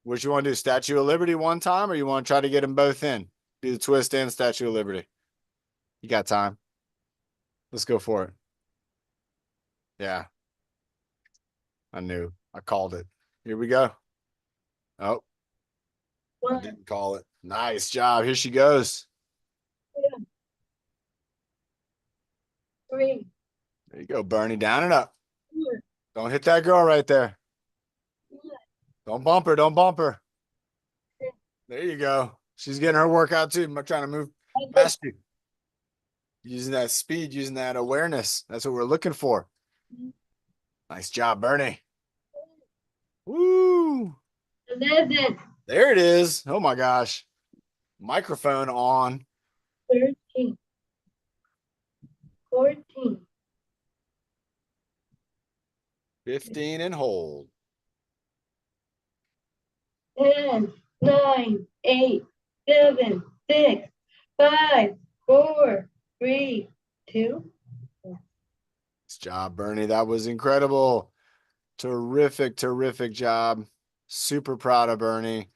What you want to do? Statue of Liberty one time, or you want to try to get them both in? Do the twist and Statue of Liberty. You got time. Let's go for it. Yeah. I knew. I called it. Here we go. Oh, I 1, didn't call it. Nice job. Here she goes. 3, There you go, Bernie. Down and up. 4, Don't hit that girl right there. 5, Don't bump her. Don't bump her. There you go. She's getting her workout too. I'm trying to move past you. Using that speed, using that awareness. That's what we're looking for. Nice job, Bernie. Woo. 11, There it is. Oh my gosh. Microphone on. 13, 14, 15 and hold. 10, 9, 8, 7, 6, 5, 4, 3, 2. Nice job, Bernie. That was incredible. Terrific, terrific job. Super proud of Bernie.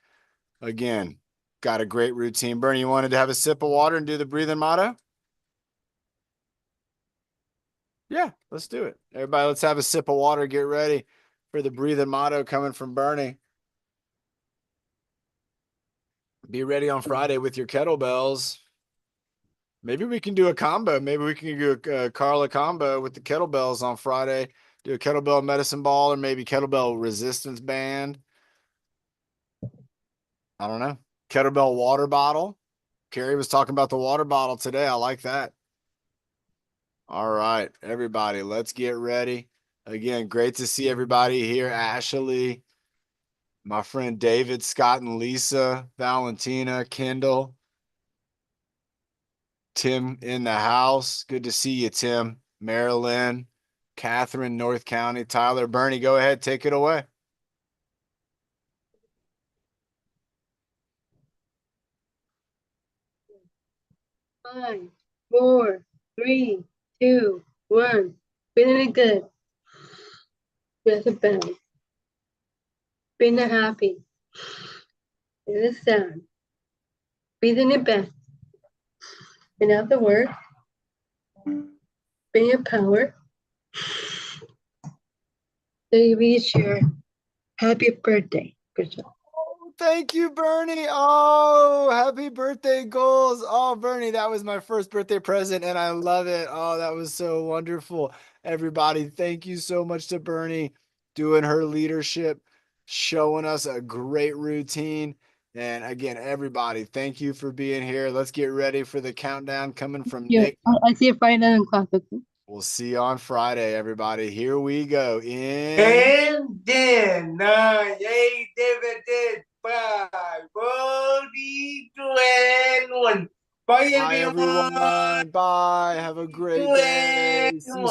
Again, got a great routine. Bernie, you wanted to have a sip of water and do the breathing motto? Yeah, let's do it. Everybody, let's have a sip of water. Get ready for the breathing motto coming from Bernie. Be ready on Friday with your kettlebells. Maybe we can do a combo. Maybe we can do a Carla combo with the kettlebells on Friday. Do a kettlebell medicine ball or maybe kettlebell resistance band. I don't know. Kettlebell water bottle. Carrie was talking about the water bottle today. I like that. All right, everybody, let's get ready. Again, great to see everybody here. Ashley, my friend David, Scott and Lisa, Valentina, Kendall, Tim in the house. Good to see you, Tim. Marilyn, Catherine, North County, Tyler, Bernie, go ahead, take it away. Five, 4, 3, 2, 1. Feeling it good. Breath it back. Feeling it happy. Feeling it sad. Breathing it back. And out the word. Bring your power. So you reach your happy birthday. Good job. Thank you, Bernie. Oh, happy birthday goals. Oh, Bernie, that was my first birthday present and I love it. Oh, that was so wonderful. Everybody, thank you so much to Bernie doing her leadership, showing us a great routine. And again, everybody, thank you for being here. Let's get ready for the countdown coming from Yeah, Nick. I see you Friday in class. We'll see you on Friday, everybody. Here we go. And 10, 9, 8, 7, 5, 4, 3, 2, and 1. Bye, Bye, everyone. everyone. Bye. Have a great day. See you